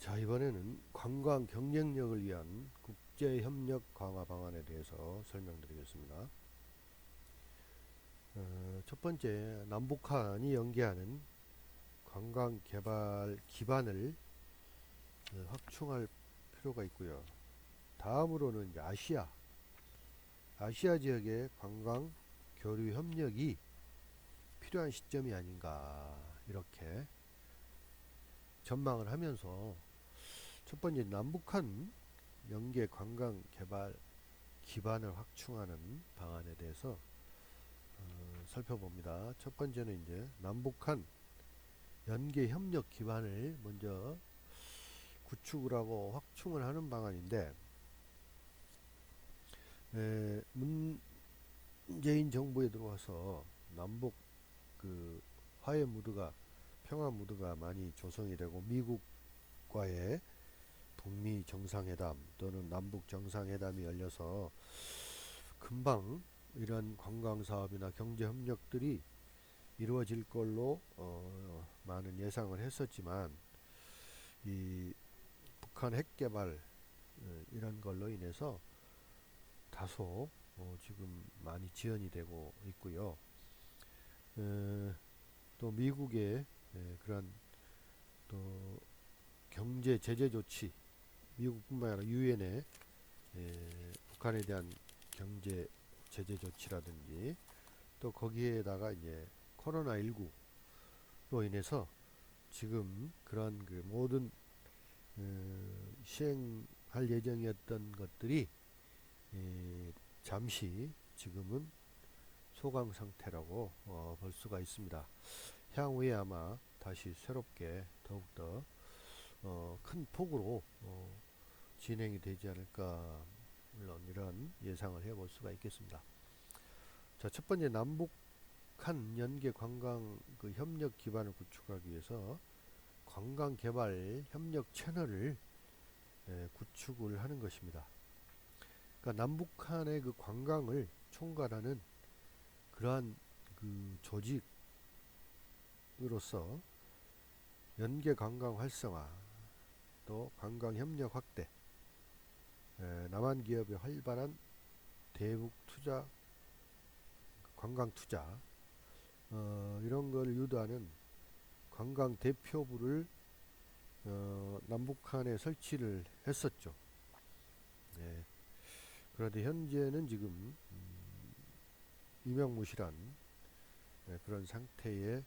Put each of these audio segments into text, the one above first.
자, 이번에는 관광 경쟁력을 위한 국제협력 강화 방안에 대해서 설명드리겠습니다. 첫 번째, 남북한이 연계하는 관광 개발 기반을 확충할 필요가 있고요. 다음으로는 이제 아시아 지역의 관광 교류 협력이 필요한 시점이 아닌가 이렇게 전망을 하면서 첫 번째 남북한 연계 관광 개발 기반을 확충하는 방안에 대해서 살펴봅니다. 첫 번째는 이제 남북한 연계 협력 기반을 먼저 구축을 하고 확충을 하는 방안인데, 문재인 정부에 들어와서 남북 그 화해 무드가 평화 무드가 많이 조성이 되고 미국과의 북미 정상회담 또는 남북 정상회담이 열려서 금방 이런 관광 사업이나 경제 협력들이 이루어질 걸로 많은 예상을 했었지만 이 북한 핵 개발 이런 걸로 인해서 다소 지금 많이 지연이 되고 있고요. 또 미국의 그런 또 경제 제재 조치, 미국뿐만 아니라 유엔의 북한에 대한 경제 제재 조치라든지 또 거기에다가 이제 코로나19로 인해서 지금 그런 그 모든 시행할 예정이었던 것들이 잠시 지금은 소강 상태라고 볼 수가 있습니다. 향후에 아마 다시 새롭게 더욱더 큰 폭으로 진행이 되지 않을까, 물론 이런 예상을 해볼 수가 있겠습니다. 자, 첫 번째 남북한 연계 관광 그 협력 기반을 구축하기 위해서 관광 개발 협력 채널을 구축을 하는 것입니다. 그러니까 남북한의 그 관광을 총괄하는 그러한 그 조직으로서 연계 관광 활성화 또 관광 협력 확대, 남한 기업의 활발한 대북 투자, 관광 투자 이런 걸 유도하는 관광 대표부를 남북한에 설치를 했었죠. 네. 그런데 현재는 지금 유명무실한 그런 상태에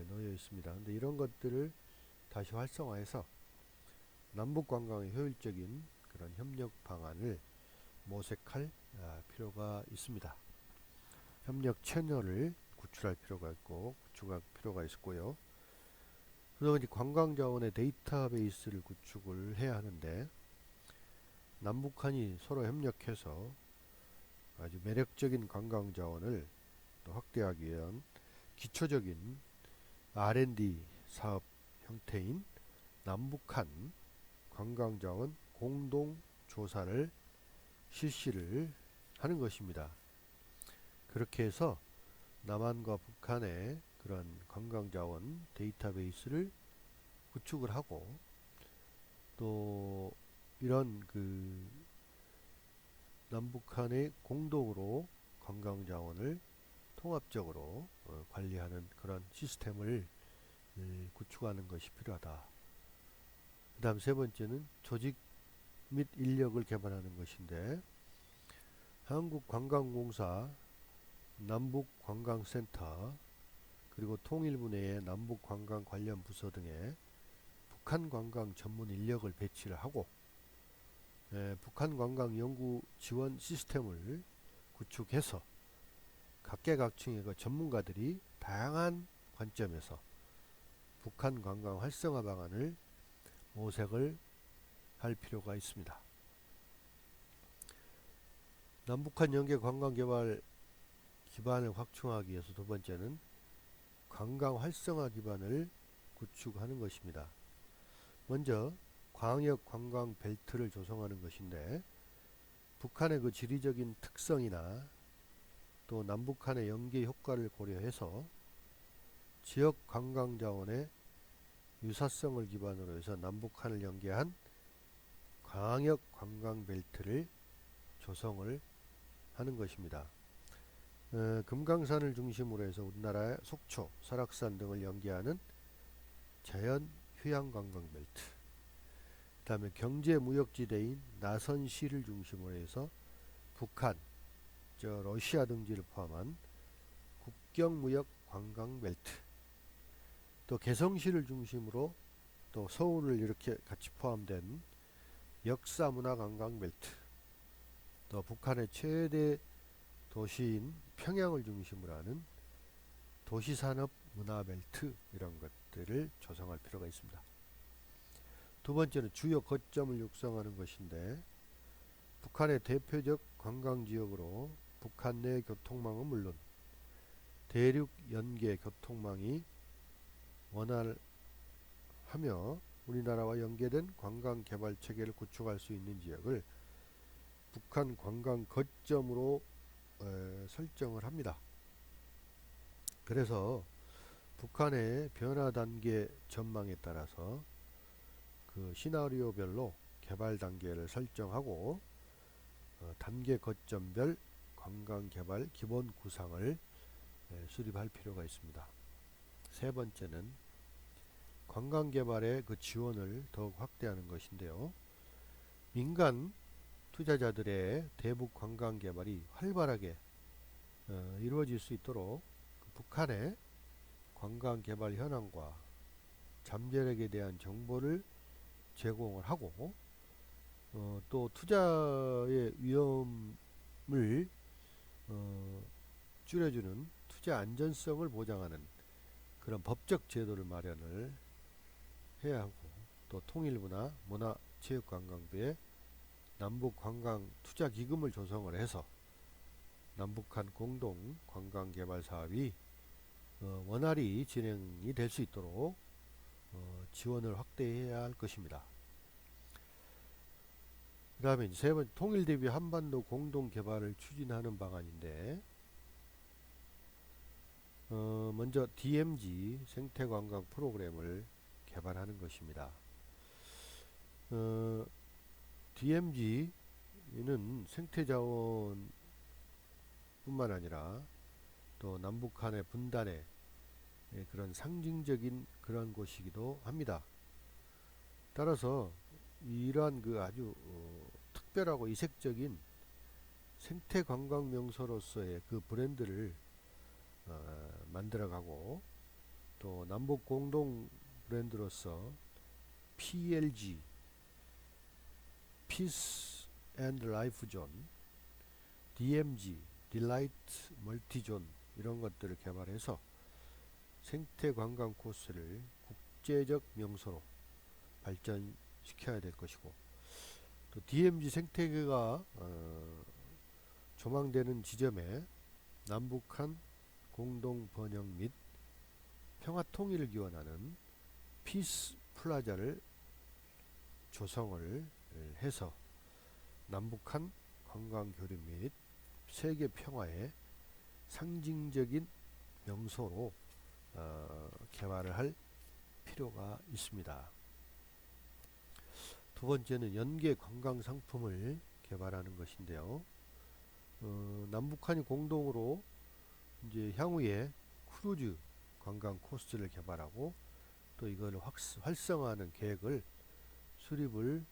놓여 있습니다. 근데 이런 것들을 다시 활성화해서 남북 관광의 효율적인 그런 협력 방안을 모색할 필요가 있습니다. 협력 채널을 구축할 필요가 있고 구축할 필요가 있고요. 그래서 이제 관광 자원의 데이터베이스를 구축을 해야 하는데, 남북한이 서로 협력해서 아주 매력적인 관광 자원을 또 확대하기 위한 기초적인 R&D 사업 형태인 남북한 관광자원 공동조사를 실시를 하는 것입니다. 그렇게 해서 남한과 북한의 그런 관광자원 데이터베이스를 구축을 하고, 또 이런 그 남북한의 공동으로 관광자원을 통합적으로 관리하는 그런 시스템을 구축하는 것이 필요하다. 그 다음 세 번째는 조직 및 인력을 개발하는 것인데, 한국관광공사, 남북관광센터, 그리고 통일부 내의 남북관광 관련 부서 등의 북한 관광 전문 인력을 배치를 하고, 북한 관광 연구 지원 시스템을 구축해서 각계각층의 그 전문가들이 다양한 관점에서 북한 관광 활성화 방안을 모색을 할 필요가 있습니다. 남북한 연계 관광 개발 기반을 확충하기 위해서 두 번째는 관광 활성화 기반을 구축하는 것입니다. 먼저 광역 관광 벨트를 조성하는 것인데, 북한의 그 지리적인 특성이나 또 남북한의 연계 효과를 고려해서 지역 관광 자원의 유사성을 기반으로 해서 남북한을 연계한 광역 관광 벨트를 조성을 하는 것입니다. 금강산을 중심으로 해서 우리나라의 속초, 설악산 등을 연계하는 자연 휴양 관광 벨트, 그 다음에 경제 무역지대인 나선시를 중심으로 해서 북한, 러시아 등지를 포함한 국경무역 관광 벨트, 또 개성시를 중심으로 또 서울을 이렇게 같이 포함된 역사문화 관광 벨트, 또 북한의 최대 도시인 평양을 중심으로 하는 도시산업 문화 벨트, 이런 것들을 조성할 필요가 있습니다. 두 번째는 주요 거점을 육성하는 것인데, 북한의 대표적 관광지역으로 북한 내 교통망은 물론 대륙 연계 교통망이 원활하며 우리나라와 연계된 관광 개발 체계를 구축할 수 있는 지역을 북한 관광 거점으로 설정을 합니다. 그래서 북한의 변화 단계 전망에 따라서 그 시나리오별로 개발 단계를 설정하고 단계 거점별 관광 개발 기본 구상을 수립할 필요가 있습니다. 세 번째는 관광 개발의 그 지원을 더욱 확대하는 것인데요. 민간 투자자들의 대북 관광 개발이 활발하게 이루어질 수 있도록 북한의 관광 개발 현황과 잠재력에 대한 정보를 제공을 하고, 또 투자의 위험을 줄여주는 투자 안전성을 보장하는 그런 법적 제도를 마련을 해야 하고, 또 통일부나 문화체육관광부에 남북관광투자기금을 조성을 해서 남북한 공동 관광개발 사업이 원활히 진행이 될 수 있도록 지원을 확대해야 할 것입니다. 그 다음에 세 번째, 통일 대비 한반도 공동 개발을 추진하는 방안인데, 먼저 DMZ 생태관광 프로그램을 개발하는 것입니다. DMZ는 생태자원 뿐만 아니라 또 남북한의 분단의 그런 상징적인 그런 곳이기도 합니다. 따라서 이러한 그 아주 특별하고 이색적인 생태관광 명소로서의 그 브랜드를 만들어가고, 또 남북 공동 브랜드로서 PLG Peace and Life Zone, DMZ Delight Multi Zone, 이런 것들을 개발해서 생태관광 코스를 국제적 명소로 발전시켜야 될 것이고, 또 DMZ 생태계가 조망되는 지점에 남북한 공동 번영 및 평화 통일을 기원하는 피스 플라자를 조성을 해서 남북한 관광 교류 및 세계 평화의 상징적인 명소로 개발을 할 필요가 있습니다. 두 번째는 연계 관광 상품을 개발하는 것인데요. 남북한이 공동으로 이제 향후에 크루즈 관광 코스를 개발하고, 또 이걸 활성화하는 계획을 수립을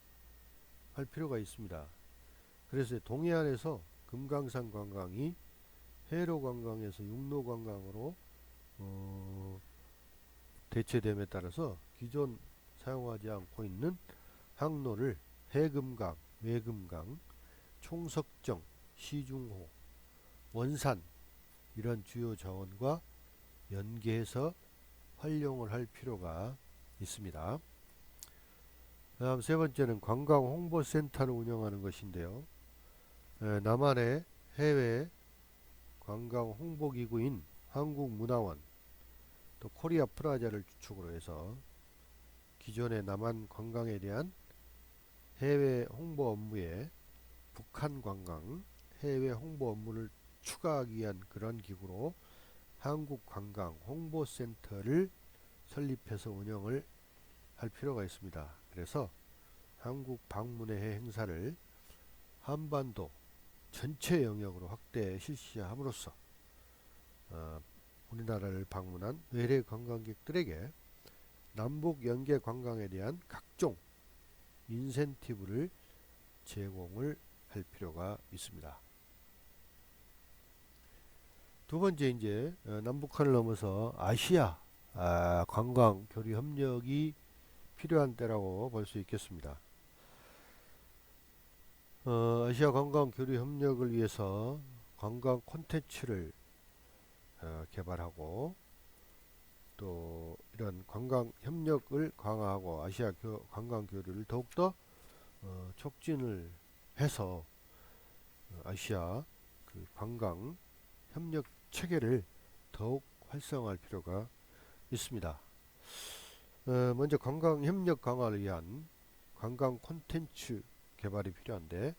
할 필요가 있습니다. 그래서 동해안에서 금강산 관광이 해로 관광에서 육로 관광으로 대체됨에 따라서 기존 사용하지 않고 있는 항로를 해금강, 외금강, 총석정, 시중호, 원산, 이런 주요 자원과 연계해서 활용을 할 필요가 있습니다. 다음 세 번째는 관광 홍보센터를 운영하는 것인데요. 남한의 해외 관광 홍보기구인 한국문화원, 또 코리아 프라자를 주축으로 해서 기존의 남한 관광에 대한 해외 홍보 업무에 북한 관광 해외 홍보 업무를 추가하기 위한 그런 기구로 한국관광 홍보센터를 설립해서 운영을 할 필요가 있습니다. 그래서 한국 방문의 행사를 한반도 전체 영역으로 확대 실시함으로써 우리나라를 방문한 외래 관광객들에게 남북 연계 관광에 대한 각종 인센티브를 제공을 할 필요가 있습니다. 두 번째, 이제 남북한을 넘어서 아시아 관광 교류 협력이 필요한 때라고 볼 수 있겠습니다. 아시아 관광 교류 협력을 위해서 관광 콘텐츠를 개발하고, 또 이런 관광 협력을 강화하고 아시아 관광 교류를 더욱더 촉진을 해서 아시아 그 관광 협력 체계를 더욱 활성화할 필요가 있습니다. 먼저 관광 협력 강화를 위한 관광 콘텐츠 개발이 필요한데,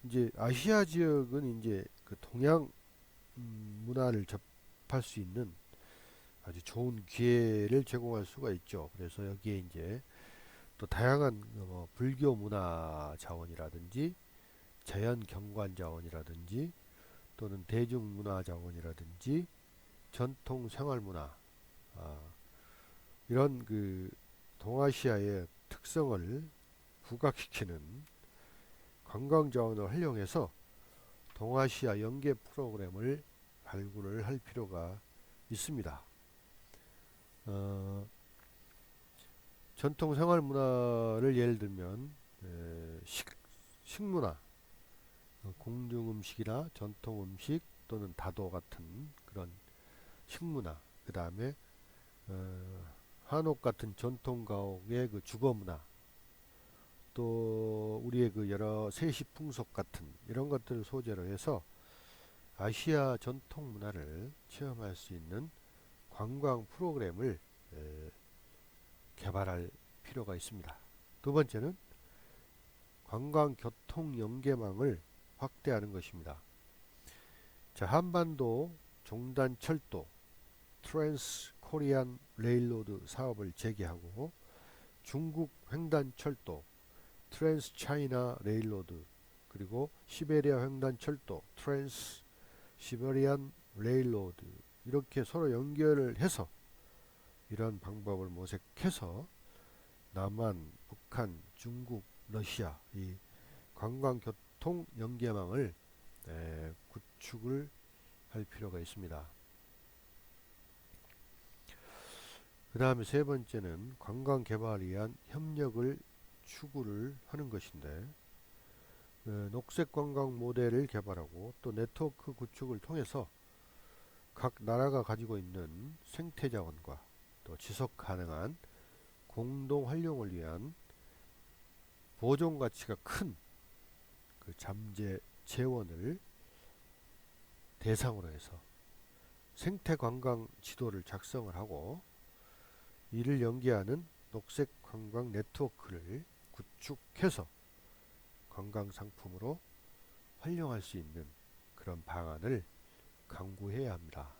이제 아시아 지역은 이제 그 동양 문화를 접할 수 있는 아주 좋은 기회를 제공할 수가 있죠. 그래서 여기에 이제 또 다양한 불교 문화 자원이라든지 자연 경관 자원이라든지 또는 대중 문화 자원이라든지 전통 생활 문화, 이런 그 동아시아의 특성을 부각시키는 관광 자원을 활용해서 동아시아 연계 프로그램을 발굴을 할 필요가 있습니다. 전통 생활 문화를 예를 들면 식문화, 공중 음식이나 전통 음식 또는 다도 같은 그런 식문화, 그 다음에 한옥 같은 전통 가옥의 그 주거 문화, 또 우리의 그 여러 세시 풍속 같은 이런 것들을 소재로 해서 아시아 전통 문화를 체험할 수 있는 관광 프로그램을 개발할 필요가 있습니다. 두 번째는 관광 교통 연계망을 확대하는 것입니다. 자, 한반도 종단 철도 트랜스 코리안 레일로드 사업을 재개하고, 중국 횡단 철도 트랜스 차이나 레일로드, 그리고 시베리아 횡단 철도 트랜스 시베리안 레일로드, 이렇게 서로 연결을 해서 이런 방법을 모색해서 남한, 북한, 중국, 러시아 이 관광교통 연계망을 구축을 할 필요가 있습니다. 그 다음에 세 번째는 관광 개발을 위한 협력을 추구를 하는 것인데, 녹색 관광 모델을 개발하고 또 네트워크 구축을 통해서 각 나라가 가지고 있는 생태 자원과 또 지속 가능한 공동 활용을 위한 보존 가치가 큰 그 잠재 재원을 대상으로 해서 생태 관광 지도를 작성을 하고, 이를 연계하는 녹색 관광 네트워크를 구축해서 관광 상품으로 활용할 수 있는 그런 방안을 강구해야 합니다.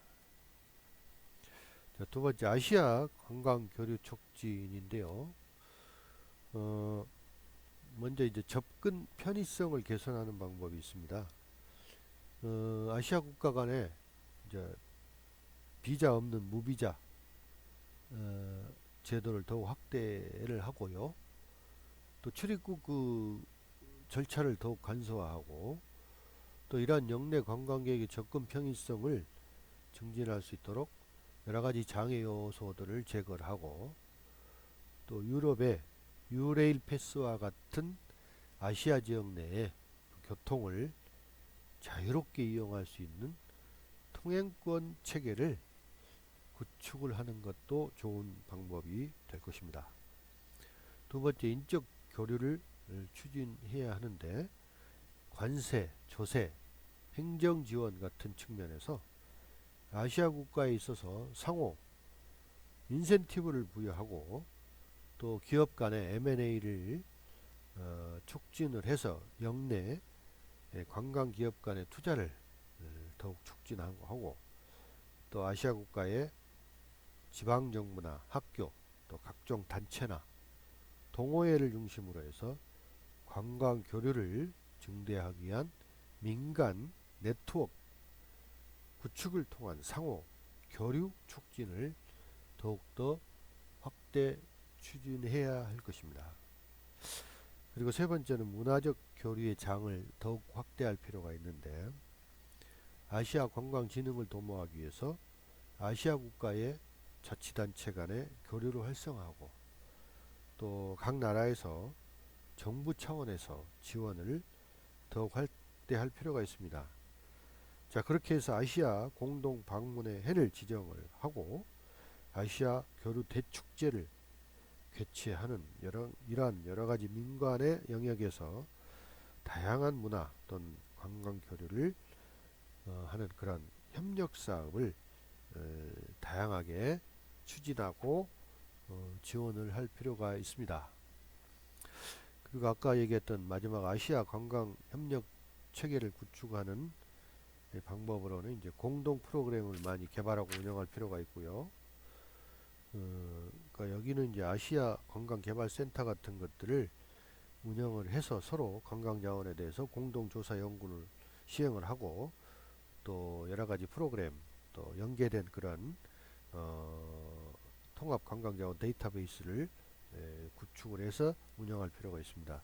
자, 두 번째, 아시아 관광 교류 촉진인데요. 먼저 이제 접근 편의성을 개선하는 방법이 있습니다. 아시아 국가 간에 이제 비자 없는 무비자 제도를 더욱 확대를 하고요. 또 출입국 그 절차를 더욱 간소화하고, 또 이러한 영내 관광객의 접근 편의성을 증진할 수 있도록 여러 가지 장애 요소들을 제거를 하고, 또 유럽의 유레일 패스와 같은 아시아 지역 내의 교통을 자유롭게 이용할 수 있는 통행권 체계를 구축을 하는 것도 좋은 방법이 될 것입니다. 두 번째, 인적 교류를 추진해야 하는데, 관세, 조세, 행정 지원 같은 측면에서 아시아 국가에 있어서 상호 인센티브를 부여하고, 또 기업 간의 M&A를 촉진을 해서 영내 관광 기업 간의 투자를 더욱 촉진하고 하고, 또 아시아 국가의 지방정부나 학교 또 각종 단체나 동호회를 중심으로 해서 관광 교류를 증대하기 위한 민간 네트워크 구축을 통한 상호 교류 촉진을 더욱더 확대 추진해야 할 것입니다. 그리고 세 번째는 문화적 교류의 장을 더욱 확대할 필요가 있는데, 아시아 관광 진흥을 도모하기 위해서 아시아 국가의 자치단체 간의 교류를 활성화하고 또 각 나라에서 정부 차원에서 지원을 더욱 확대할 필요가 있습니다. 자, 그렇게 해서 아시아 공동 방문의 해를 지정을 하고 아시아 교류 대축제를 개최하는 이러한 여러 가지 민관의 영역에서 다양한 문화 또는 관광 교류를 하는 그런 협력 사업을 다양하게 추진하고 지원을 할 필요가 있습니다. 그리고 아까 얘기했던 마지막 아시아 관광 협력 체계를 구축하는 방법으로는 이제 공동 프로그램을 많이 개발하고 운영할 필요가 있고요. 그러니까 여기는 이제 아시아 관광개발센터 같은 것들을 운영을 해서 서로 관광 자원에 대해서 공동 조사 연구를 시행을 하고 또 여러 가지 프로그램 또 연계된 그런 통합 관광 자원 데이터베이스를 구축을 해서 운영할 필요가 있습니다.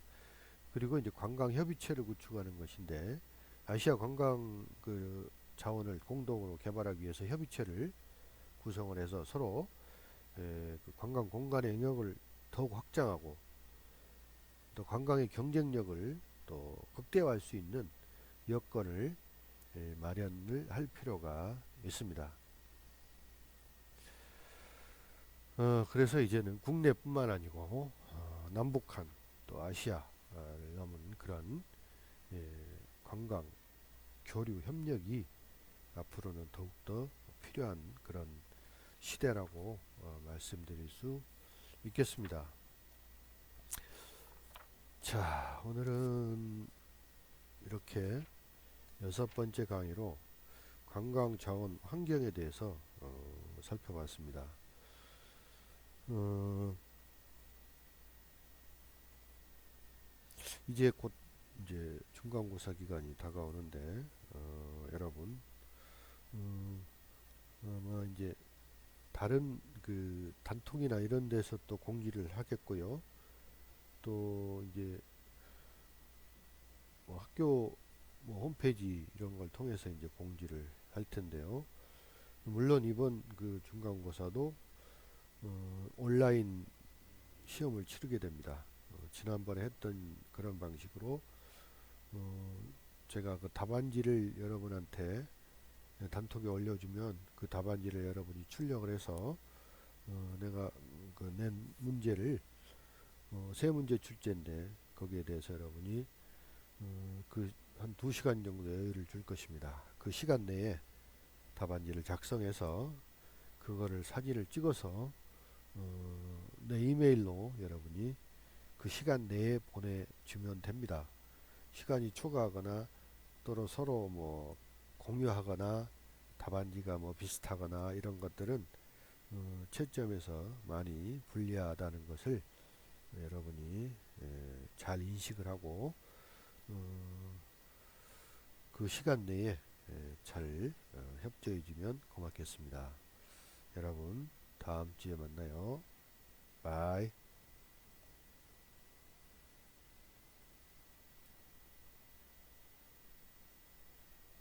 그리고 이제 관광 협의체를 구축하는 것인데 아시아 관광 그 자원을 공동으로 개발하기 위해서 협의체를 구성을 해서 서로 그 관광 공간의 영역을 더욱 확장하고 또 관광의 경쟁력을 또 극대화할 수 있는 여건을 마련을 할 필요가 있습니다. 그래서 이제는 국내뿐만 아니고 남북한 또 아시아를 넘은 그런 관광 교류 협력이 앞으로는 더욱더 필요한 그런 시대라고 말씀드릴 수 있겠습니다. 자, 오늘은 이렇게 6번째 강의로 관광자원 환경에 대해서 살펴봤습니다. 이제 곧 이제 중간고사 기간이 다가오는데 여러분 뭐 이제 다른 그 단통이나 이런 데서 또 공지를 하겠고요. 또 이제 뭐 학교 뭐 홈페이지 이런 걸 통해서 이제 공지를 할 텐데요. 물론 이번 그 중간고사도 온라인 시험을 치르게 됩니다. 지난번에 했던 그런 방식으로 제가 그 답안지를 여러분한테 단톡에 올려주면 그 답안지를 여러분이 출력을 해서 내가 그 낸 문제를 세 문제 출제인데 거기에 대해서 여러분이 그 한 2시간 정도 여유를 줄 것입니다. 그 시간 내에 답안지를 작성해서 그거를 사진을 찍어서 내 이메일로 여러분이 그 시간 내에 보내주면 됩니다. 시간이 초과하거나 또는 서로 뭐 공유하거나 답안지가 뭐 비슷하거나 이런 것들은 채점에서 많이 불리하다는 것을 여러분이 잘 인식을 하고 그 시간 내에 잘 협조해 주면 고맙겠습니다. 여러분 다음 주에 만나요. 바이.